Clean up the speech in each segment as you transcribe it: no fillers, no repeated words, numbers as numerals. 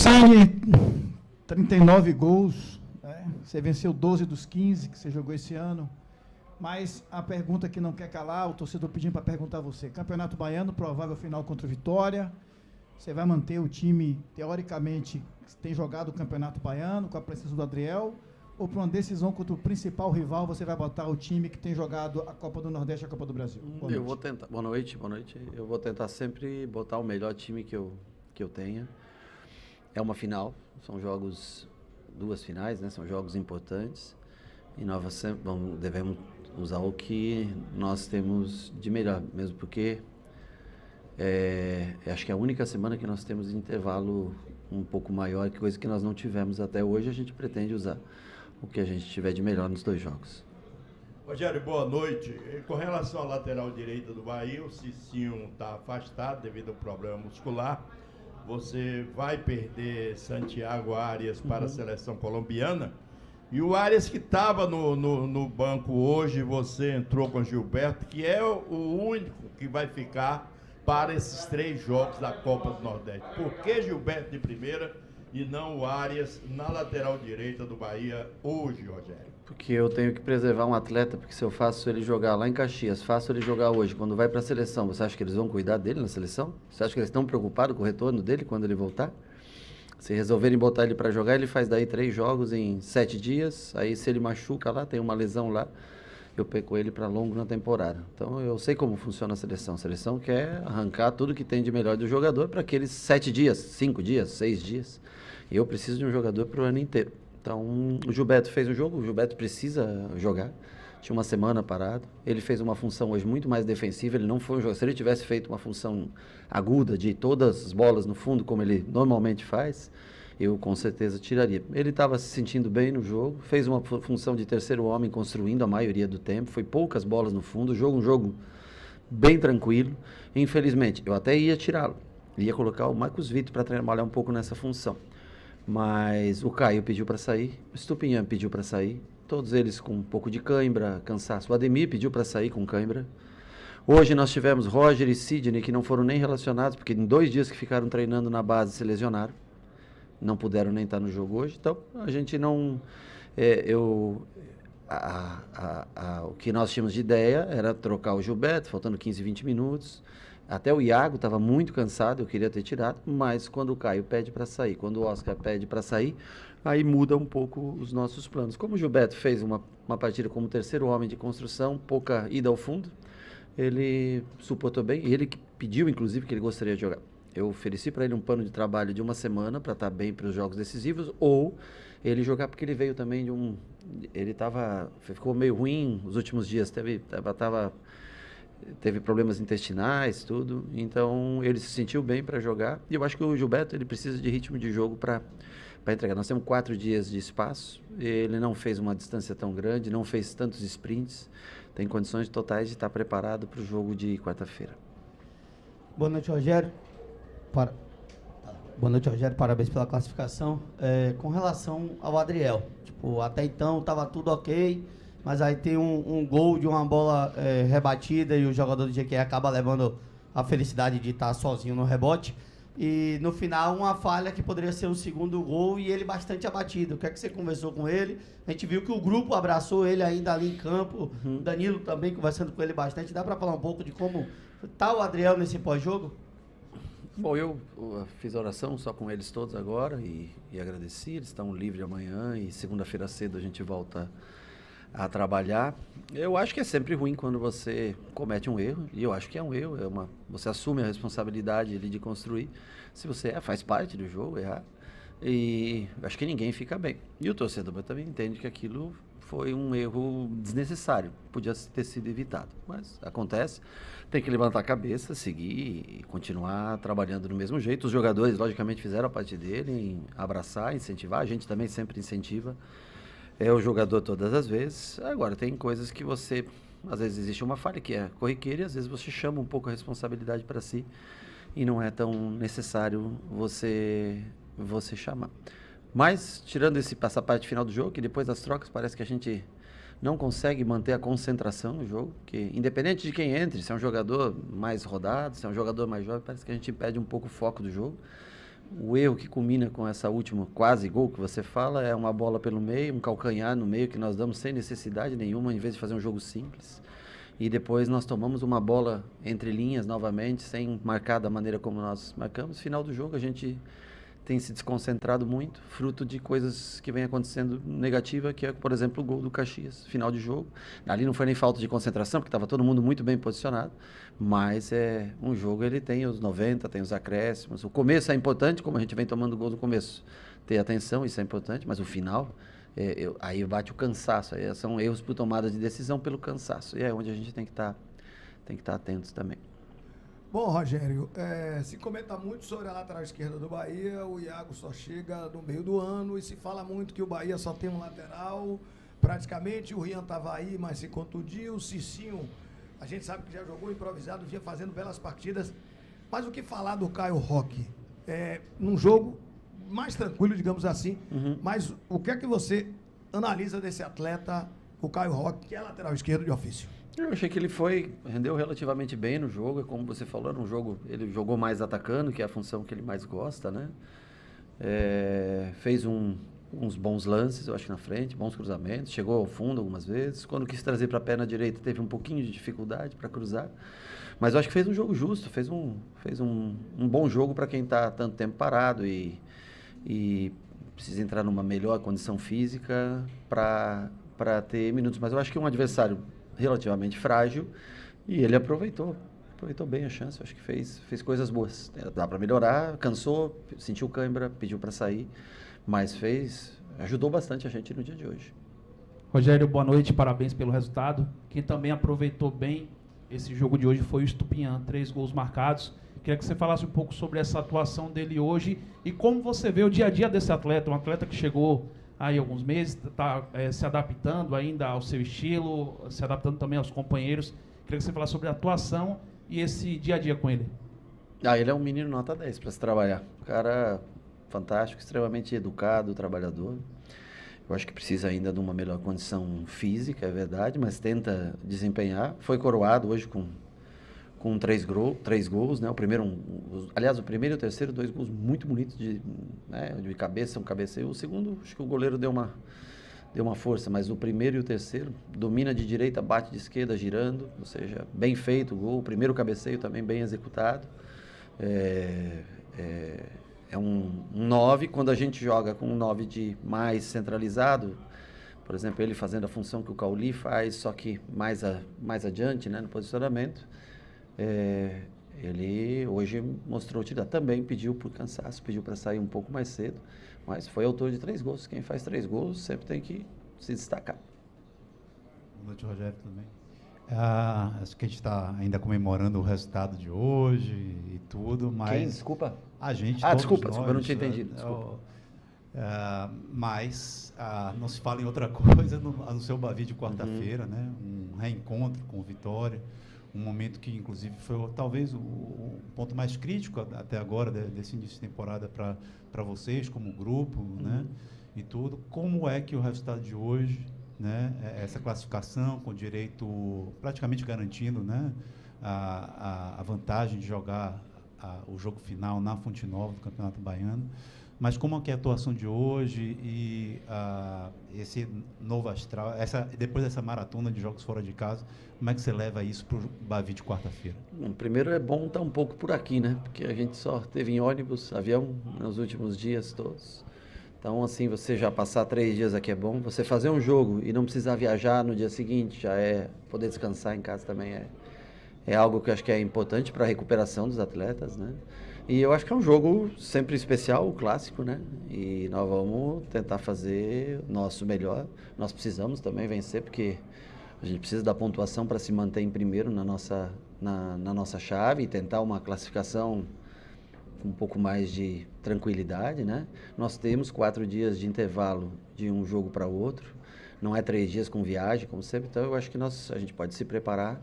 Sani, 39 gols, né? Você venceu 12 dos 15 que você jogou esse ano. Mas a pergunta que não quer calar, o torcedor pedindo para perguntar a você. Campeonato Baiano, provável final contra o Vitória. Você vai manter o time, teoricamente, que tem jogado o Campeonato Baiano, com a presença do Adriel? Ou para uma decisão contra o principal rival, você vai botar o time que tem jogado a Copa do Nordeste e a Copa do Brasil? Eu vou tentar. Boa noite. Eu vou tentar sempre botar o melhor time que eu tenha. É uma final, são jogos, 2 finais, né? São jogos importantes. E nós devemos usar o que nós temos de melhor, mesmo porque acho que é a única semana que nós temos de intervalo um pouco maior, que coisa que nós não tivemos até hoje. A gente pretende usar o que a gente tiver de melhor nos 2 jogos. Rogério, boa noite. Com relação à lateral direita do Bahia, o Cicinho está afastado devido ao problema muscular. Você vai perder Santiago Arias para a seleção colombiana. E o Arias que estava no banco hoje, você entrou com o Gilberto, que é o único que vai ficar para esses 3 jogos da Copa do Nordeste. Por que Gilberto de primeira e não o Arias na lateral direita do Bahia hoje, Rogério? Porque eu tenho que preservar um atleta, porque se eu faço ele jogar lá em Caxias, faço ele jogar hoje, quando vai para a seleção, você acha que eles vão cuidar dele na seleção? Você acha que eles estão preocupados com o retorno dele quando ele voltar? Se resolverem botar ele para jogar, ele faz daí 3 jogos em 7 dias, aí se ele machuca lá, tem uma lesão lá, eu pego ele para longo na temporada. Então eu sei como funciona a seleção. A seleção quer arrancar tudo que tem de melhor do jogador para aqueles 7 dias, 5 dias, 6 dias. E eu preciso de um jogador para o ano inteiro. Então, o Gilberto fez um jogo, o Gilberto precisa jogar. Tinha uma semana parado. Ele fez uma função hoje muito mais defensiva. Ele não foi um jogador. Se ele tivesse feito uma função aguda de todas as bolas no fundo, como ele normalmente faz, eu com certeza tiraria. Ele estava se sentindo bem no jogo, fez uma função de terceiro homem, construindo a maioria do tempo. Foi poucas bolas no fundo. Um jogo bem tranquilo. Infelizmente, eu até ia tirá-lo. Ia colocar o Marcos Vitor para trabalhar um pouco nessa função. Mas o Caio pediu para sair, o Stupinhan pediu para sair, todos eles com um pouco de cãibra, cansaço. O Ademir pediu para sair com cãibra. Hoje nós tivemos Roger e Sidney, que não foram nem relacionados, porque em 2 dias que ficaram treinando na base se lesionaram. Não puderam nem estar no jogo hoje. Então, a gente não... o que nós tínhamos de ideia era trocar o Gilberto, faltando 15, 20 minutos. Até o Iago estava muito cansado, eu queria ter tirado, mas quando o Caio pede para sair, quando o Oscar pede para sair, aí muda um pouco os nossos planos. Como o Gilberto fez uma partida como terceiro homem de construção, pouca ida ao fundo, ele suportou bem, e ele que pediu, inclusive, que ele gostaria de jogar. Eu ofereci para ele um plano de trabalho de 1 semana para estar bem para os jogos decisivos, ou ele jogar, porque ele veio também de ele ficou meio ruim os últimos dias, teve problemas intestinais, tudo, então ele se sentiu bem para jogar, e eu acho que o Gilberto ele precisa de ritmo de jogo para entregar. Nós temos 4 dias de espaço, ele não fez uma distância tão grande, não fez tantos sprints, tem condições totais de estar preparado para o jogo de quarta-feira. Boa noite, Rogério. Boa noite, Rogério, parabéns pela classificação. Com relação ao Adriel, até então estava tudo ok, mas aí tem um gol de uma bola rebatida e o jogador do GQ acaba levando a felicidade de estar sozinho no rebote. E no final, uma falha que poderia ser o segundo gol e ele bastante abatido. O que é que você conversou com ele? A gente viu que o grupo abraçou ele ainda ali em campo. O Danilo também conversando com ele bastante. Dá para falar um pouco de como está o Adriel nesse pós-jogo? Bom, eu fiz a oração só com eles todos agora e agradeci. Eles estão livres amanhã e segunda-feira cedo a gente volta a trabalhar. Eu acho que é sempre ruim quando você comete um erro, e eu acho que é um erro, você assume a responsabilidade de construir. Se você faz parte do jogo, errar, e acho que ninguém fica bem. E o torcedor também entende que aquilo foi um erro desnecessário, podia ter sido evitado, mas acontece, tem que levantar a cabeça, seguir e continuar trabalhando do mesmo jeito. Os jogadores, logicamente, fizeram a parte dele em abraçar, incentivar, a gente também sempre incentiva o jogador todas as vezes. Agora, tem coisas que você, às vezes existe uma falha que é corriqueira, e às vezes você chama um pouco a responsabilidade para si e não é tão necessário você chamar. Mas, tirando essa parte final do jogo, que depois das trocas parece que a gente não consegue manter a concentração no jogo, que independente de quem entre, se é um jogador mais rodado, se é um jogador mais jovem, parece que a gente perde um pouco o foco do jogo. o erro que culmina com essa última quase gol que você fala é uma bola pelo meio, um calcanhar no meio que nós damos sem necessidade nenhuma, em vez de fazer um jogo simples. E depois nós tomamos uma bola entre linhas novamente, sem marcar da maneira como nós marcamos. Final do jogo a gente tem se desconcentrado muito, fruto de coisas que vem acontecendo negativa, que é, por exemplo, o gol do Caxias, final de jogo. Ali não foi nem falta de concentração, porque estava todo mundo muito bem posicionado, mas um jogo ele tem os 90, tem os acréscimos. O começo é importante, como a gente vem tomando gol no começo, ter atenção, isso é importante, mas o final, aí bate o cansaço, aí são erros por tomada de decisão pelo cansaço, e é onde a gente tem que estar atentos também. Bom, Rogério, se comenta muito sobre a lateral esquerda do Bahia, o Iago só chega no meio do ano e se fala muito que o Bahia só tem um lateral, praticamente, o Rian estava aí, mas se contundiu, o Cicinho, a gente sabe que já jogou improvisado, vinha fazendo belas partidas, mas o que falar do Caio Roque? Num jogo mais tranquilo, digamos assim, mas o que é que você analisa desse atleta, o Caio Roque, que é lateral esquerdo de ofício? Eu achei que ele rendeu relativamente bem no jogo, como você falou, no jogo ele jogou mais atacando, que é a função que ele mais gosta, né? Fez uns bons lances, eu acho que na frente, bons cruzamentos, chegou ao fundo algumas vezes, quando quis trazer para a perna direita teve um pouquinho de dificuldade para cruzar, mas eu acho que fez um jogo justo, fez um bom jogo para quem está tanto tempo parado e precisa entrar numa melhor condição física para ter minutos, mas eu acho que um adversário relativamente frágil, e ele aproveitou bem a chance, acho que fez coisas boas. Dá para melhorar, cansou, sentiu cãibra, pediu para sair, mas ajudou bastante a gente no dia de hoje. Rogério, boa noite, parabéns pelo resultado. Quem também aproveitou bem esse jogo de hoje foi o Estupinhan, 3 gols marcados. Queria que você falasse um pouco sobre essa atuação dele hoje e como você vê o dia a dia desse atleta, um atleta que chegou aí alguns meses, está se adaptando ainda ao seu estilo, se adaptando também aos companheiros. Queria que você falasse sobre a atuação e esse dia a dia com ele. Ele é um menino nota 10 para se trabalhar. Um cara fantástico, extremamente educado, trabalhador. Eu acho que precisa ainda de uma melhor condição física, é verdade, mas tenta desempenhar. Foi coroado hoje com 3 gols, né? O primeiro, aliás, o primeiro e o terceiro, 2 gols muito bonitos de cabeça, um cabeceio. O segundo, acho que o goleiro deu uma força, mas o primeiro e o terceiro, domina de direita, bate de esquerda, girando, ou seja, bem feito o gol. O primeiro cabeceio também bem executado. É um 9, quando a gente joga com um 9 de mais centralizado, por exemplo, ele fazendo a função que o Cauli faz, só que mais adiante, né, no posicionamento. Ele hoje mostrou utilidade. Também pediu por cansaço, pediu para sair um pouco mais cedo, mas foi autor de 3 gols. Quem faz 3 gols sempre tem que se destacar. Boa noite, Rogério, tudo bem? Acho que a gente está ainda comemorando o resultado de hoje e tudo, mas... Quem? Desculpa? A gente, desculpa, eu não tinha entendido. Desculpa. Mas não se fala em outra coisa no seu Bavi de quarta-feira, né? Um reencontro com o Vitória. Um momento que, inclusive, foi talvez o ponto mais crítico até agora desse início de temporada para vocês, como grupo, né? E tudo. Como é que o resultado de hoje, né? Essa classificação com direito praticamente garantindo, né? A vantagem de jogar o jogo final na Fonte Nova do Campeonato Baiano. Mas como é que é a atuação de hoje e esse novo astral, depois dessa maratona de jogos fora de casa, como é que você leva isso para o Bavi de quarta-feira? Primeiro é bom estar um pouco por aqui, né? Porque a gente só teve em ônibus, avião, nos últimos dias todos. Então, assim, você já passar 3 dias aqui é bom. Você fazer um jogo e não precisar viajar no dia seguinte, já poder descansar em casa também é algo que eu acho que é importante para a recuperação dos atletas, né? E eu acho que é um jogo sempre especial, o clássico, né? E nós vamos tentar fazer o nosso melhor. Nós precisamos também vencer, porque a gente precisa da pontuação para se manter em primeiro na nossa chave e tentar uma classificação com um pouco mais de tranquilidade, né? Nós temos 4 dias de intervalo de um jogo para o outro. Não é 3 dias com viagem, como sempre. Então, eu acho que a gente pode se preparar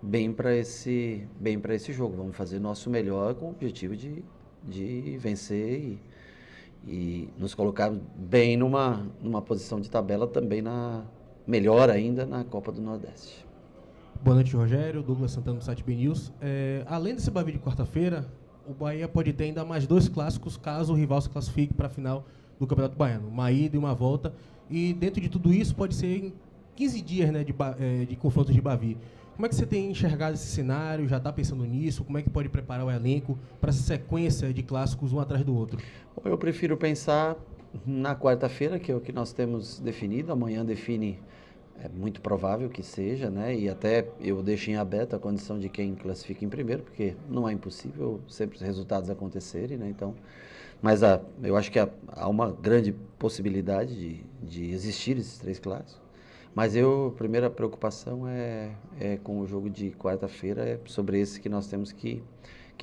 bem para esse jogo. Vamos fazer nosso melhor com o objetivo de vencer e nos colocar bem numa posição de tabela também melhor ainda na Copa do Nordeste. Boa noite, Rogério. Douglas Santana do site BNews. Além desse Bavi de quarta-feira, o Bahia pode ter ainda mais 2 clássicos caso o rival se classifique para a final do Campeonato Baiano, uma ida e uma volta. E dentro de tudo isso pode ser em 15 dias, né, de confrontos de Bavi. Como é que você tem enxergado esse cenário? Já está pensando nisso? Como é que pode preparar o elenco para essa sequência de clássicos um atrás do outro? Eu prefiro pensar na quarta-feira, que é o que nós temos definido. Amanhã define, é muito provável que seja, né? E até eu deixo em aberto a condição de quem classifica em primeiro, porque não é impossível sempre os resultados acontecerem, né? Então, mas eu acho que há uma grande possibilidade de existir esses 3 clássicos. Mas a primeira preocupação é com o jogo de quarta-feira, é sobre esse que nós temos que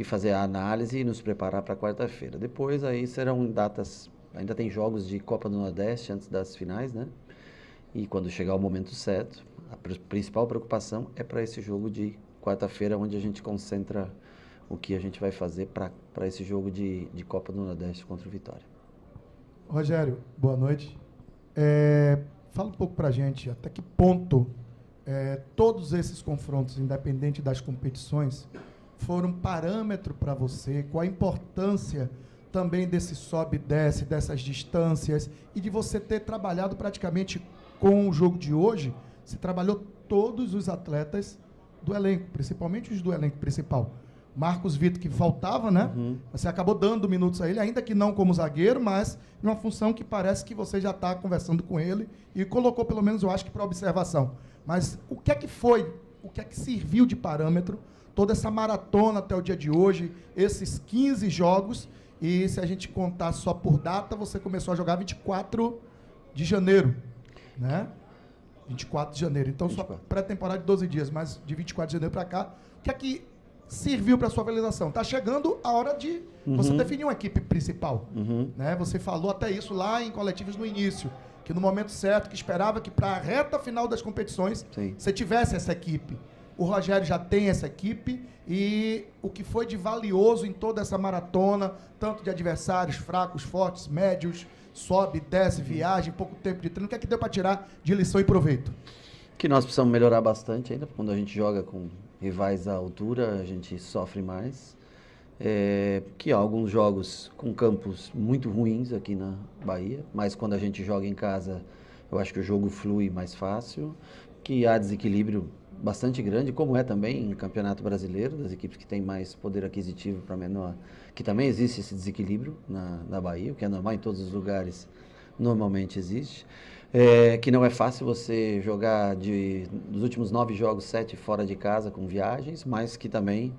fazer a análise e nos preparar para quarta-feira. Depois aí serão datas, ainda tem jogos de Copa do Nordeste antes das finais, né? E quando chegar o momento certo, a principal preocupação é para esse jogo de quarta-feira, onde a gente concentra o que a gente vai fazer para esse jogo de Copa do Nordeste contra o Vitória. Rogério, boa noite. Fala um pouco para a gente, até que ponto todos esses confrontos, independente das competições, foram parâmetro para você? Qual a importância também desse sobe e desce, dessas distâncias, e de você ter trabalhado praticamente com o jogo de hoje? Você trabalhou todos os atletas do elenco, principalmente os do elenco principal. Marcos Vitor, que faltava, né? Você acabou dando minutos a ele, ainda que não como zagueiro, mas em uma função que parece que você já está conversando com ele e colocou, pelo menos, eu acho que para observação. Mas o que é que serviu de parâmetro toda essa maratona até o dia de hoje, esses 15 jogos, e se a gente contar só por data, você começou a jogar 24 de janeiro, né? 24 de janeiro. Então, 24. Só pré-temporada de 12 dias, mas de 24 de janeiro para cá, o que é que serviu para a sua validação? Está chegando a hora de você definir uma equipe principal. Né? Você falou até isso lá em coletivos no início, que no momento certo, que esperava que para a reta final das competições, você tivesse essa equipe. O Rogério já tem essa equipe, e o que foi de valioso em toda essa maratona, tanto de adversários fracos, fortes, médios, sobe, desce, viagem, pouco tempo de treino, o que é que deu para tirar de lição e proveito? Que nós precisamos melhorar bastante ainda, quando a gente joga com rivais à altura, a gente sofre mais. Que há alguns jogos com campos muito ruins aqui na Bahia, mas quando a gente joga em casa, eu acho que o jogo flui mais fácil, que há desequilíbrio bastante grande, como é também em Campeonato Brasileiro, das equipes que têm mais poder aquisitivo para menor, que também existe esse desequilíbrio na Bahia, o que é normal em todos os lugares, normalmente existe. Que não é fácil você jogar dos últimos 9 jogos, 7 fora de casa com viagens, mas que também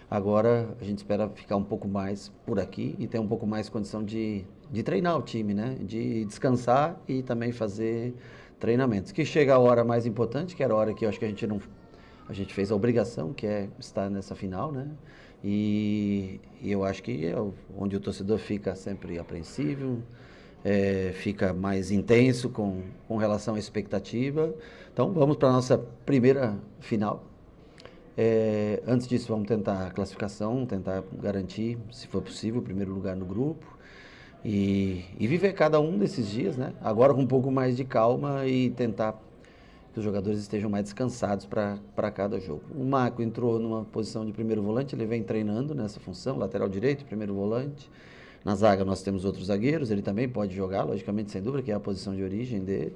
agora a gente espera ficar um pouco mais por aqui e ter um pouco mais condição de treinar o time, né? De descansar e também fazer treinamentos. Que chega a hora mais importante, que era a hora que eu acho que a gente fez a obrigação, que é estar nessa final, né? E eu acho que é onde o torcedor fica sempre apreensivo, fica mais intenso com relação à expectativa. Então vamos para a nossa primeira final. Antes disso, vamos tentar a classificação, tentar garantir, se for possível, o primeiro lugar no grupo e viver cada um desses dias, né? Agora com um pouco mais de calma e tentar que os jogadores estejam mais descansados para cada jogo. O Marco entrou numa posição de primeiro volante, ele vem treinando nessa função, lateral direito, primeiro volante. Na zaga nós temos outros zagueiros, ele também pode jogar, logicamente, sem dúvida, que é a posição de origem dele.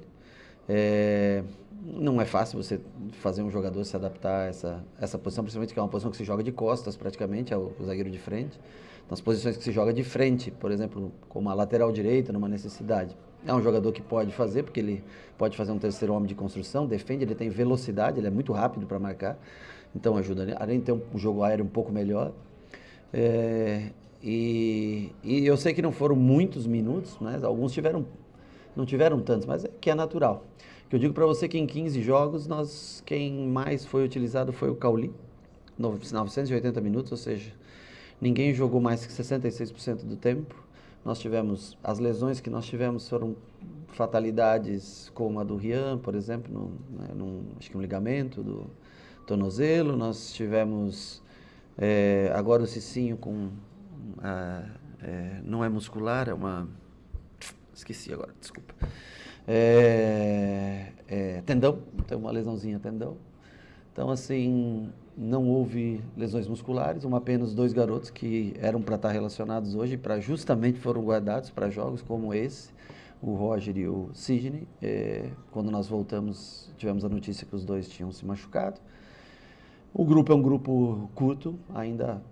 Não é fácil você fazer um jogador se adaptar a essa posição, principalmente que é uma posição que se joga de costas praticamente, é o zagueiro de frente. Nas posições que se joga de frente, por exemplo, como a lateral direita, numa necessidade, é um jogador que pode fazer, porque ele pode fazer um terceiro homem de construção, defende, ele tem velocidade, ele é muito rápido para marcar, então ajuda, além de ter um jogo aéreo um pouco melhor. E eu sei que não foram muitos minutos, mas alguns não tiveram tantos, mas que é natural. Que eu digo para você que em 15 jogos, quem mais foi utilizado foi o Cauli, 980 minutos, ou seja, ninguém jogou mais que 66% do tempo. Nós tivemos, as lesões que nós tivemos foram fatalidades como a do Rian, por exemplo, acho que um ligamento do tornozelo. Nós tivemos agora o Cicinho com... não é muscular, é uma... Esqueci agora, desculpa. Tendão, tem uma lesãozinha tendão. Então, assim, não houve lesões musculares, apenas 2 garotos que eram para estar relacionados hoje, justamente foram guardados para jogos como esse, o Roger e o Sidney. Quando nós voltamos, tivemos a notícia que os 2 tinham se machucado. O grupo é um grupo curto, ainda,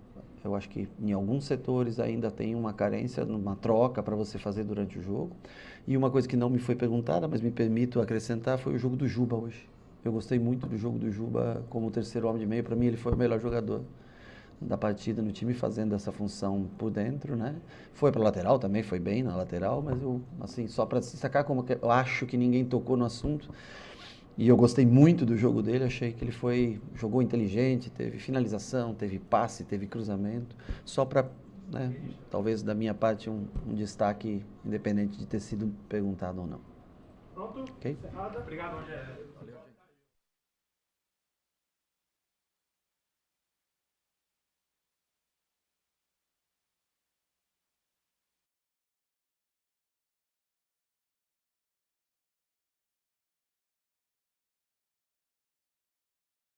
eu acho que em alguns setores ainda tem uma carência, uma troca para você fazer durante o jogo. E uma coisa que não me foi perguntada, mas me permito acrescentar, foi o jogo do Juba hoje. Eu gostei muito do jogo do Juba como terceiro homem de meio. Para mim, ele foi o melhor jogador da partida no time, fazendo essa função por dentro, né? Foi para lateral também, foi bem na lateral, mas eu, assim, só para destacar como que eu acho que ninguém tocou no assunto. E eu gostei muito do jogo dele, achei que ele jogou inteligente, teve finalização, teve passe, teve cruzamento. Só para, né, talvez da minha parte, um destaque, independente de ter sido perguntado ou não. Pronto? Ok? Obrigado, Rogério.